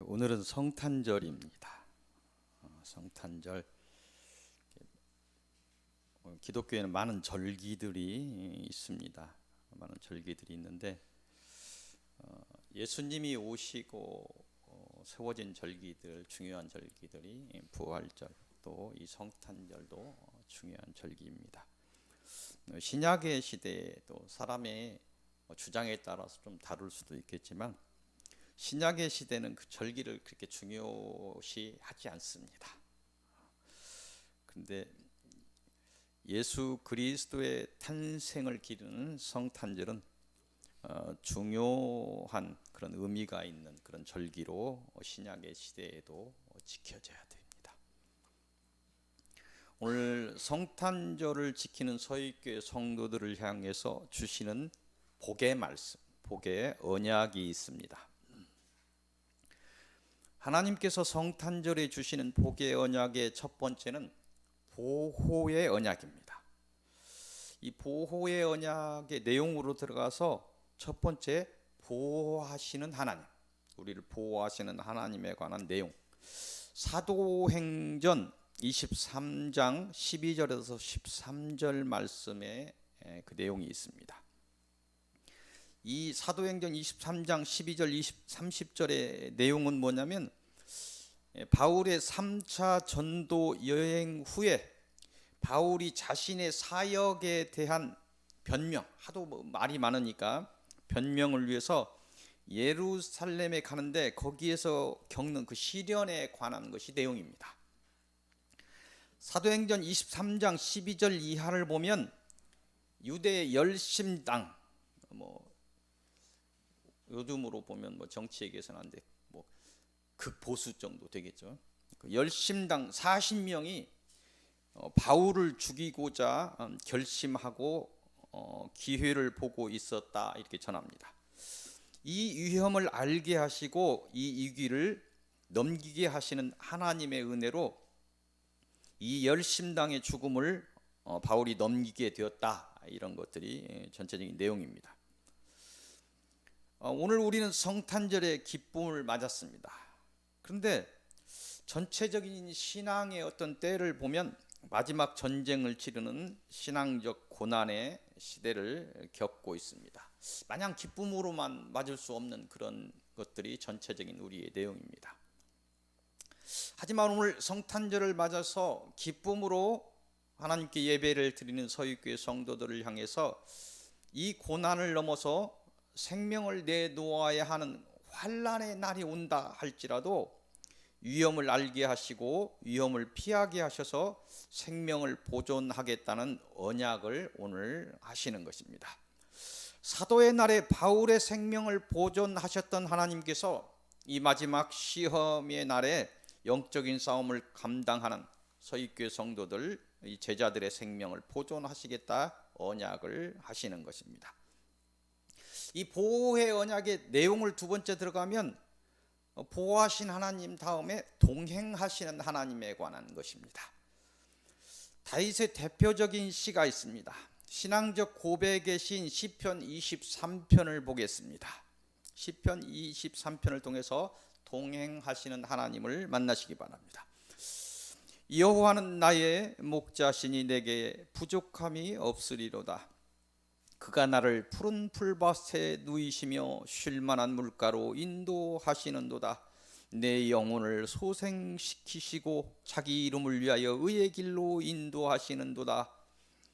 오늘은 성탄절입니다. 성탄절. 기독교에는 많은 절기들이 있습니다. 많은 절기들이 있는데 예수님이 오시고 세워진 절기들, 중요한 절기들이 부활절, 또 이 성탄절도 중요한 절기입니다. 신약의 시대에 또 사람의 주장에 따라서 좀 다를 수도 있겠지만 신약의 시대는 그 절기를 그렇게 중요시하지 않습니다. 그런데 예수 그리스도의 탄생을 기리는 성탄절은 중요한 그런 의미가 있는 그런 절기로 신약의 시대에도 지켜져야 됩니다. 오늘 성탄절을 지키는 서윗교회 성도들을 향해서 주시는 복의 말씀, 복의 언약이 있습니다. 하나님께서 성탄절에 주시는 복의 언약의 첫 번째는 보호의 언약입니다. 이 보호의 언약의 내용으로 들어가서 첫 번째, 보호하시는 하나님, 우리를 보호하시는 하나님에 관한 내용. 사도행전 23장 12절에서 13절 말씀에 그 내용이 있습니다. 이 사도행전 23장 12절 30절의 내용은 뭐냐면 바울의 3차 전도 여행 후에 바울이 자신의 사역에 대한 변명, 하도 말이 많으니까 변명을 위해서 예루살렘에 가는데 거기에서 겪는 그 시련에 관한 것이 내용입니다. 사도행전 23장 12절 이하를 보면 유대 열심당, 요즘으로 보면 정치 얘기해서는 안 돼, 극보수 정도 되겠죠. 그 열심당 40명이 바울을 죽이고자 결심하고 기회를 보고 있었다, 이렇게 전합니다. 이 위험을 알게 하시고 이 위기를 넘기게 하시는 하나님의 은혜로 이 열심당의 죽음을 바울이 넘기게 되었다, 이런 것들이 전체적인 내용입니다. 오늘 우리는 성탄절의 기쁨을 맞았습니다. 그런데 전체적인 신앙의 어떤 때를 보면 마지막 전쟁을 치르는 신앙적 고난의 시대를 겪고 있습니다. 마냥 기쁨으로만 맞을 수 없는 그런 것들이 전체적인 우리의 내용입니다. 하지만 오늘 성탄절을 맞아서 기쁨으로 하나님께 예배를 드리는 서윗교회 성도들을 향해서 이 고난을 넘어서 생명을 내놓아야 하는 환난의 날이 온다 할지라도 위험을 알게 하시고 위험을 피하게 하셔서 생명을 보존하겠다는 언약을 오늘 하시는 것입니다. 사도의 날에 바울의 생명을 보존하셨던 하나님께서 이 마지막 시험의 날에 영적인 싸움을 감당하는 서윗교회 성도들, 이 제자들의 생명을 보존하시겠다 언약을 하시는 것입니다. 이 보호의 언약의 내용을 두 번째 들어가면 보호하신 하나님 다음에 동행하시는 하나님에 관한 것입니다. 다윗의 대표적인 시가 있습니다. 신앙적 고백의 시인 시편 23편을 보겠습니다. 시편 23편을 통해서 동행하시는 하나님을 만나시기 바랍니다. 여호와는 나의 목자시니 내게 부족함이 없으리로다. 그가 나를 푸른 풀밭에 누이시며 쉴만한 물가로 인도하시는도다. 내 영혼을 소생시키시고 자기 이름을 위하여 의의 길로 인도하시는도다.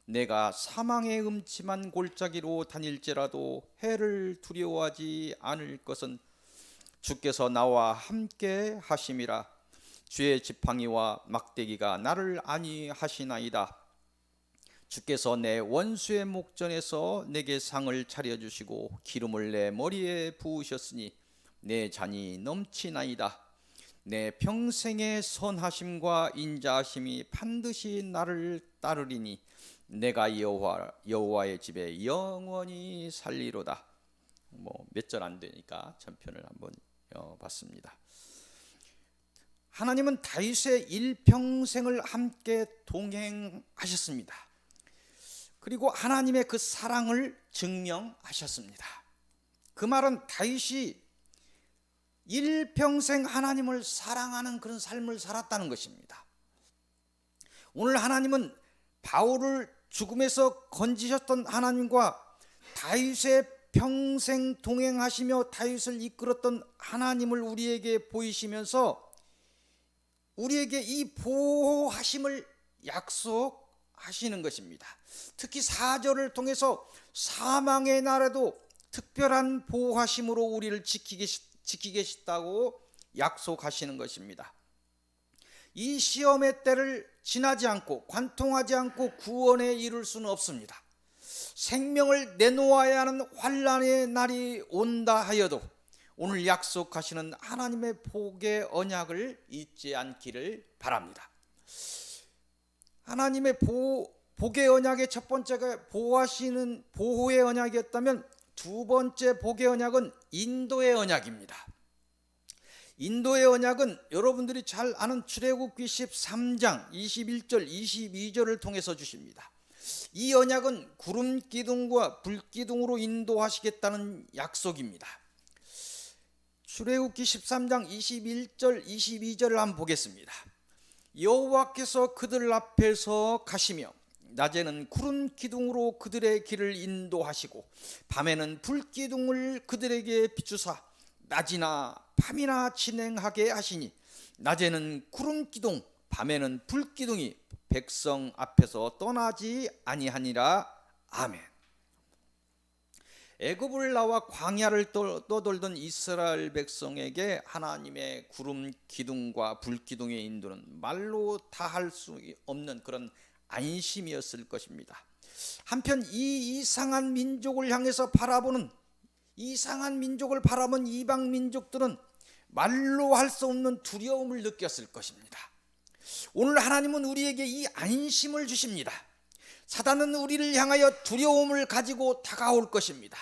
내가 사망의 음침한 골짜기로 다닐지라도 해를 두려워하지 않을 것은 주께서 나와 함께 하심이라. 주의 지팡이와 막대기가 나를 안위하시나이다. 주께서 내 원수의 목전에서 내게 상을 차려주시고 기름을 내 머리에 부으셨으니 내 잔이 넘치나이다. 내 평생의 선하심과 인자하심이 반드시 나를 따르리니 내가 여호와의 집에 영원히 살리로다. 몇 절 안 되니까 전편을 한번 봤습니다. 하나님은 다윗의 일평생을 함께 동행하셨습니다. 그리고 하나님의 그 사랑을 증명하셨습니다. 그 말은 다윗이 일평생 하나님을 사랑하는 그런 삶을 살았다는 것입니다. 오늘 하나님은 바울을 죽음에서 건지셨던 하나님과 다윗의 평생 동행하시며 다윗을 이끌었던 하나님을 우리에게 보이시면서 우리에게 이 보호하심을 약속하시는 것입니다. 특히 4절을 통해서 사망의 날에도 특별한 보호하심으로 우리를 지키겠다고 약속하시는 것입니다. 이 시험의 때를 지나지 않고 관통하지 않고 구원에 이룰 수는 없습니다. 생명을 내놓아야 하는 환난의 날이 온다 하여도 오늘 약속하시는 하나님의 복의 언약을 잊지 않기를 바랍니다. 하나님의 복의 언약의 첫 번째가 보호하시는 보호의 언약이었다면 두 번째 복의 언약은 인도의 언약입니다. 인도의 언약은 여러분들이 잘 아는 출애굽기 13장 21절 22절을 통해서 주십니다. 이 언약은 구름 기둥과 불 기둥으로 인도하시겠다는 약속입니다. 출애굽기 13장 21절 22절을 한번 보겠습니다. 여호와께서 그들 앞에서 가시며 낮에는 구름 기둥으로 그들의 길을 인도하시고 밤에는 불 기둥을 그들에게 비추사 낮이나 밤이나 진행하게 하시니 낮에는 구름 기둥 밤에는 불 기둥이 백성 앞에서 떠나지 아니하니라. 아멘. 애굽을 나와 광야를 떠돌던 이스라엘 백성에게 하나님의 구름 기둥과 불 기둥의 인도는 말로 다 할 수 없는 그런 안심이었을 것입니다. 한편 이 이상한 민족을 향해서 바라보는 이상한 민족을 바라본 이방 민족들은 말로 할 수 없는 두려움을 느꼈을 것입니다. 오늘 하나님은 우리에게 이 안심을 주십니다. 사단은 우리를 향하여 두려움을 가지고 다가올 것입니다.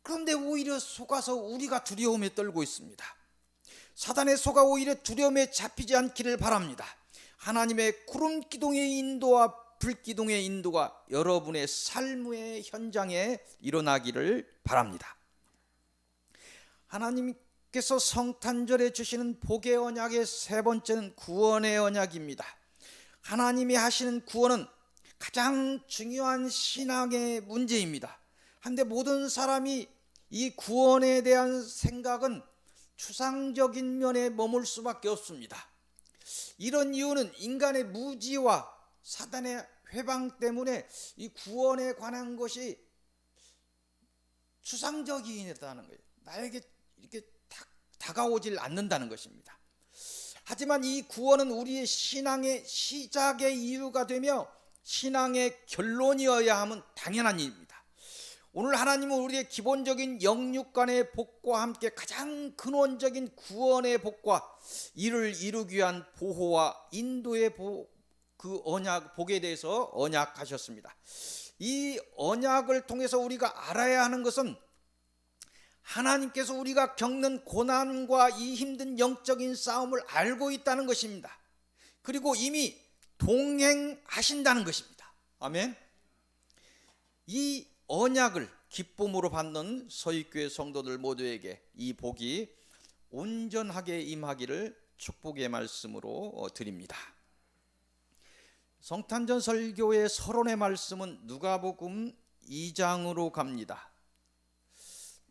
그런데 오히려 속아서 우리가 두려움에 떨고 있습니다. 사단의 속아 오히려 두려움에 잡히지 않기를 바랍니다. 하나님의 구름 기둥의 인도와 불 기둥의 인도가 여러분의 삶의 현장에 일어나기를 바랍니다. 하나님께서 성탄절에 주시는 복의 언약의 세 번째는 구원의 언약입니다. 하나님이 하시는 구원은 가장 중요한 신앙의 문제입니다. 한데 모든 사람이 이 구원에 대한 생각은 추상적인 면에 머물 수밖에 없습니다. 이런 이유는 인간의 무지와 사단의 회방 때문에 이 구원에 관한 것이 추상적이다는 거예요. 나에게 이렇게 다가오질 않는다는 것입니다. 하지만 이 구원은 우리의 신앙의 시작의 이유가 되며 신앙의 결론이어야 함은 당연한 일입니다. 오늘 하나님은 우리의 기본적인 영육간의 복과 함께 가장 근원적인 구원의 복과 이를 이루기 위한 보호와 인도의 그 복에 대해서 언약하셨습니다. 이 언약을 통해서 우리가 알아야 하는 것은 하나님께서 우리가 겪는 고난과 이 힘든 영적인 싸움을 알고 있다는 것입니다. 그리고 이미 동행하신다는 것입니다. 아멘. 이 언약을 기쁨으로 받는 서윗교회 성도들 모두에게 이 복이 온전하게 임하기를 축복의 말씀으로 드립니다. 성탄절 설교의 서론의 말씀은 누가복음 2장으로 갑니다.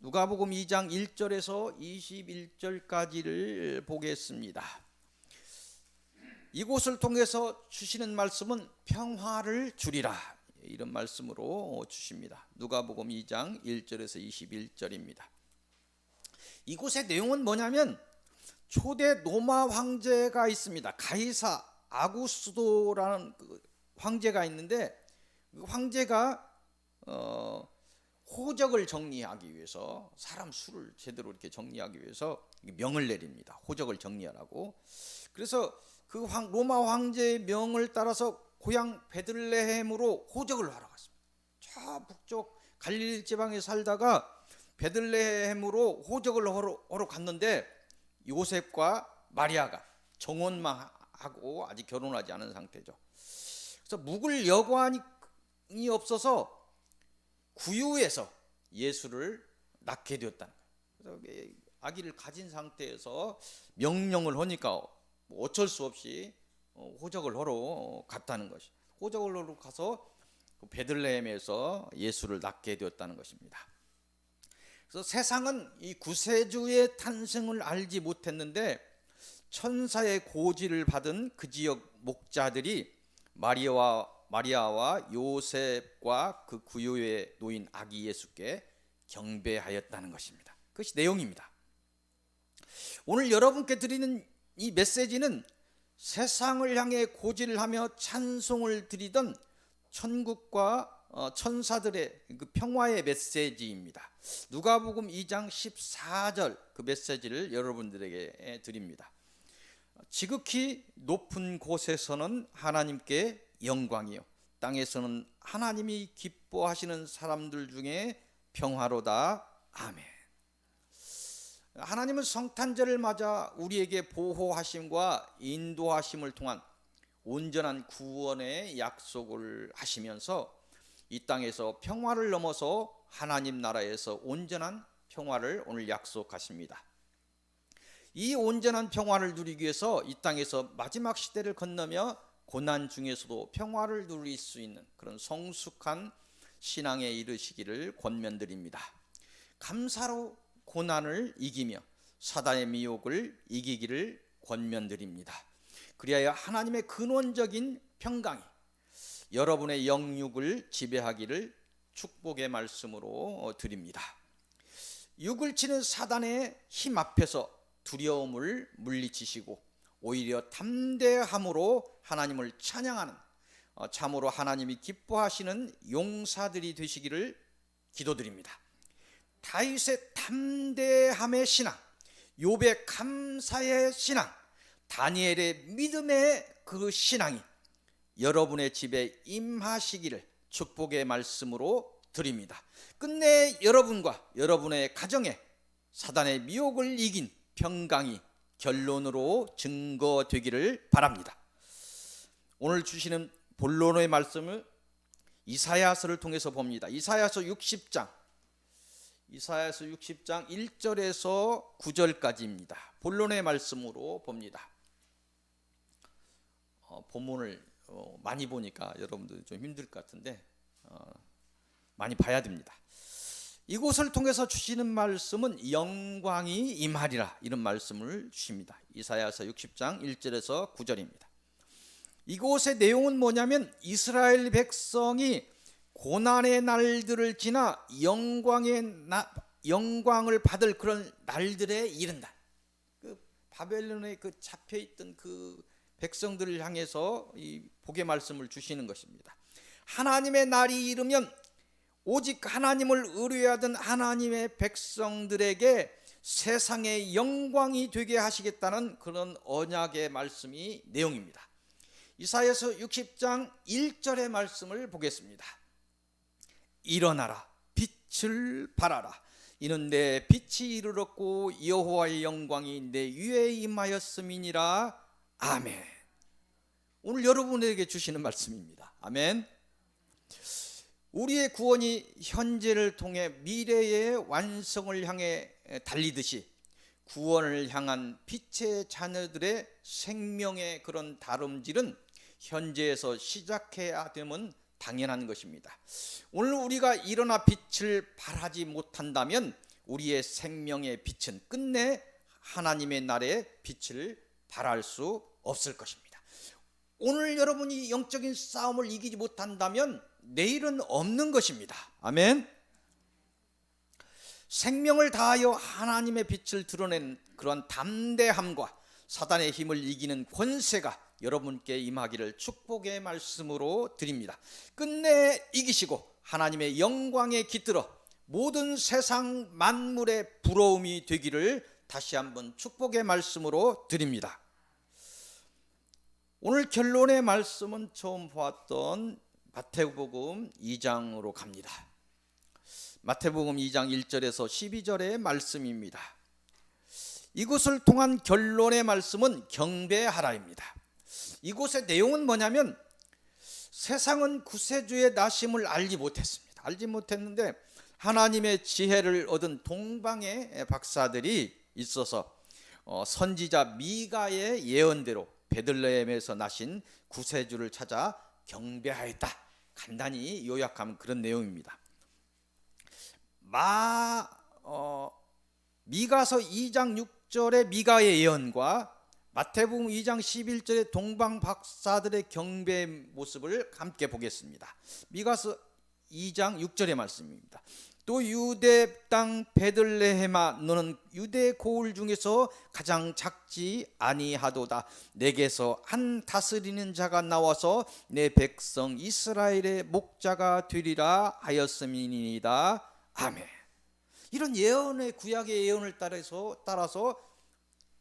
누가복음 2장 1절에서 21절까지를 보겠습니다. 이곳을 통해서 주시는 말씀은 평화를 주리라, 이런 말씀으로 주십니다. 누가복음 2장 1절에서 21절입니다. 이곳의 내용은 뭐냐면 초대 로마 황제가 있습니다. 가이사 아구스도라는 그 황제가 있는데 그 황제가 호적을 정리하기 위해서 사람 수를 제대로 이렇게 정리하기 위해서 명을 내립니다. 호적을 정리하라고. 그래서 그 로마 황제의 명을 따라서 고향 베들레헴으로 호적을 하러 갔습니다. 저 북쪽 갈릴리 지방에 살다가 베들레헴으로 호적을 하러 갔는데 요셉과 마리아가 정혼만 하고 아직 결혼하지 않은 상태죠. 그래서 묵을 여관이 없어서 구유에서 예수를 낳게 되었다는 거예요. 그래서 아기를 가진 상태에서 명령을 하니까 어쩔 수 없이 호적을 하러 갔다는 것이. 호적을 하러 가서 베들레헴에서 예수를 낳게 되었다는 것입니다. 그래서 세상은 이 구세주의 탄생을 알지 못했는데 천사의 고지를 받은 그 지역 목자들이 마리아와 요셉과 그 구유에 놓인 아기 예수께 경배하였다는 것입니다. 그것이 내용입니다. 오늘 여러분께 드리는 이 메시지는 세상을 향해 고지를 하며 찬송을 드리던 천국과 천사들의 그 평화의 메시지입니다. 누가복음 2장 14절 그 메시지를 여러분들에게 드립니다. 지극히 높은 곳에서는 하나님께 영광이요, 땅에서는 하나님이 기뻐하시는 사람들 중에 평화로다. 아멘. 하나님은 성탄절을 맞아 우리에게 보호하심과 인도하심을 통한 온전한 구원의 약속을 하시면서 이 땅에서 평화를 넘어서 하나님 나라에서 온전한 평화를 오늘 약속하십니다. 이 온전한 평화를 누리기 위해서 이 땅에서 마지막 시대를 건너며 고난 중에서도 평화를 누릴 수 있는 그런 성숙한 신앙에 이르시기를 권면드립니다. 감사로 고난을 이기며 사단의 미혹을 이기기를 권면드립니다. 그리하여 하나님의 근원적인 평강이 여러분의 영육을 지배하기를 축복의 말씀으로 드립니다. 육을 치는 사단의 힘 앞에서 두려움을 물리치시고 오히려 담대함으로 하나님을 찬양하는 참으로 하나님이 기뻐하시는 용사들이 되시기를 기도드립니다. 다윗의 담대함의 신앙, 욥의 감사의 신앙, 다니엘의 믿음의 그 신앙이 여러분의 집에 임하시기를 축복의 말씀으로 드립니다. 끝내 여러분과 여러분의 가정에 사단의 미혹을 이긴 평강이 결론으로 증거되기를 바랍니다. 오늘 주시는 본론의 말씀을 이사야서를 통해서 봅니다. 이사야서 60장 1절에서 9절까지입니다. 본론의 말씀으로 봅니다. 본문을 많이 보니까 여러분들 좀 힘들 것 같은데 많이 봐야 됩니다. 이곳을 통해서 주시는 말씀은 영광이 임하리라, 이런 말씀을 주십니다. 이사야서 60장 1절에서 9절입니다. 이곳의 내용은 뭐냐면 이스라엘 백성이 고난의 날들을 지나 영광을 받을 그런 날들에 이른다. 그 바벨론에 그 잡혀있던 그 백성들을 향해서 이 복의 말씀을 주시는 것입니다. 하나님의 날이 이르면 오직 하나님을 의뢰하던 하나님의 백성들에게 세상의 영광이 되게 하시겠다는 그런 언약의 말씀이 내용입니다. 이사야서 60장 1절의 말씀을 보겠습니다. 일어나라, 빛을 발하라. 이는 내 빛이 이르렀고 여호와의 영광이 내 위에 임하였음이니라. 아멘. 오늘 여러분에게 주시는 말씀입니다. 아멘. 우리의 구원이 현재를 통해 미래의 완성을 향해 달리듯이 구원을 향한 빛의 자녀들의 생명의 그런 다름질은 현재에서 시작해야 되면 당연한 것입니다. 오늘 우리가 일어나 빛을 발하지 못한다면 우리의 생명의 빛은 끝내 하나님의 날에 빛을 발할 수 없을 것입니다. 오늘 여러분이 영적인 싸움을 이기지 못한다면 내일은 없는 것입니다. 아멘. 생명을 다하여 하나님의 빛을 드러낸 그런 담대함과 사단의 힘을 이기는 권세가 여러분께 임하기를 축복의 말씀으로 드립니다. 끝내 이기시고 하나님의 영광에 깃들어 모든 세상 만물의 부러움이 되기를 다시 한번 축복의 말씀으로 드립니다. 오늘 결론의 말씀은 처음 보았던 마태복음 2장으로 갑니다. 마태복음 2장 1절에서 12절의 말씀입니다. 이곳을 통한 결론의 말씀은 경배하라입니다. 이곳의 내용은 뭐냐면 세상은 구세주의 나심을 알지 못했습니다. 알지 못했는데 하나님의 지혜를 얻은 동방의 박사들이 있어서 선지자 미가의 예언대로 베들레헴에서 나신 구세주를 찾아 경배하였다. 간단히 요약하면 그런 내용입니다. 미가서 2장 6절의 미가의 예언과 마태복음 2장 11절의 동방 박사들의 경배 모습을 함께 보겠습니다. 미가서 2장 6절의 말씀입니다. 또 유대 땅 베들레헴아, 너는 유대 고을 중에서 가장 작지 아니하도다. 내게서 한 다스리는 자가 나와서 내 백성 이스라엘의 목자가 되리라 하였음이니이다. 아멘. 이런 예언의, 구약의 예언을 따라서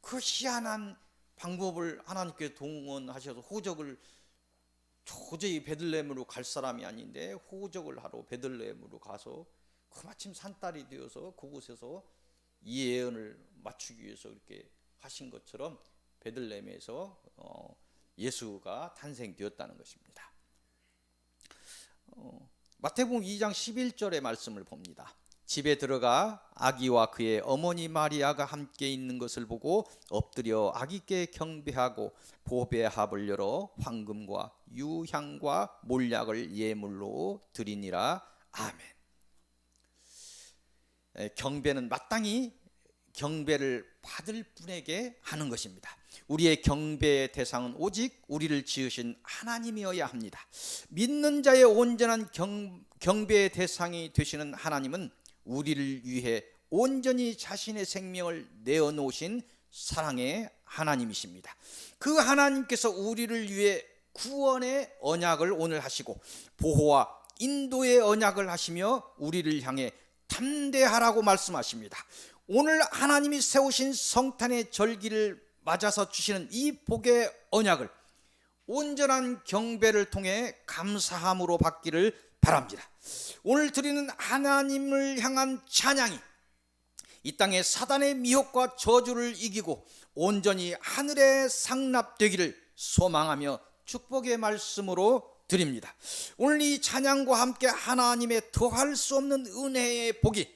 그 희한한 방법을 하나님께 동원하셔서 호적을, 도저히 베들레헴으로 갈 사람이 아닌데 호적을 하러 베들레헴으로 가서 그 마침 산딸이 되어서 그곳에서 이 예언을 맞추기 위해서 이렇게 하신 것처럼 베들레헴에서 예수가 탄생되었다는 것입니다. 마태복음 2장 11절의 말씀을 봅니다. 집에 들어가 아기와 그의 어머니 마리아가 함께 있는 것을 보고 엎드려 아기께 경배하고 보배 합을 열어 황금과 유향과 몰약을 예물로 드리니라. 아멘. 경배는 마땅히 경배를 받을 분에게 하는 것입니다. 우리의 경배의 대상은 오직 우리를 지으신 하나님이어야 합니다. 믿는 자의 온전한 경배의 대상이 되시는 하나님은 우리를 위해 온전히 자신의 생명을 내어놓으신 사랑의 하나님이십니다. 그 하나님께서 우리를 위해 구원의 언약을 오늘 하시고 보호와 인도의 언약을 하시며 우리를 향해 담대하라고 말씀하십니다. 오늘 하나님이 세우신 성탄의 절기를 맞아서 주시는 이 복의 언약을 온전한 경배를 통해 감사함으로 받기를 바랍니다. 오늘 드리는 하나님을 향한 찬양이 이 땅의 사단의 미혹과 저주를 이기고 온전히 하늘에 상납되기를 소망하며 축복의 말씀으로 드립니다. 오늘 이 찬양과 함께 하나님의 더할 수 없는 은혜의 복이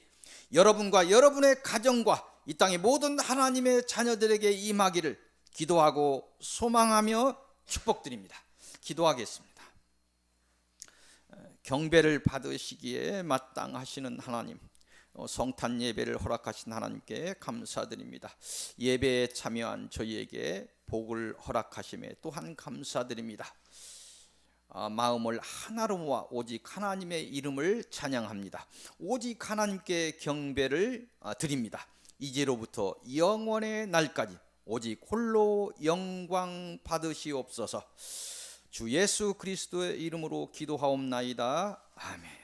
여러분과 여러분의 가정과 이 땅의 모든 하나님의 자녀들에게 임하기를 기도하고 소망하며 축복드립니다. 기도하겠습니다. 경배를 받으시기에 마땅하시는 하나님, 성탄 예배를 허락하신 하나님께 감사드립니다. 예배에 참여한 저희에게 복을 허락하심에 또한 감사드립니다. 마음을 하나로 모아 오직 하나님의 이름을 찬양합니다. 오직 하나님께 경배를 드립니다. 이제로부터 영원의 날까지 오직 홀로 영광 받으시옵소서. 주 예수 그리스도의 이름으로 기도하옵나이다. 아멘.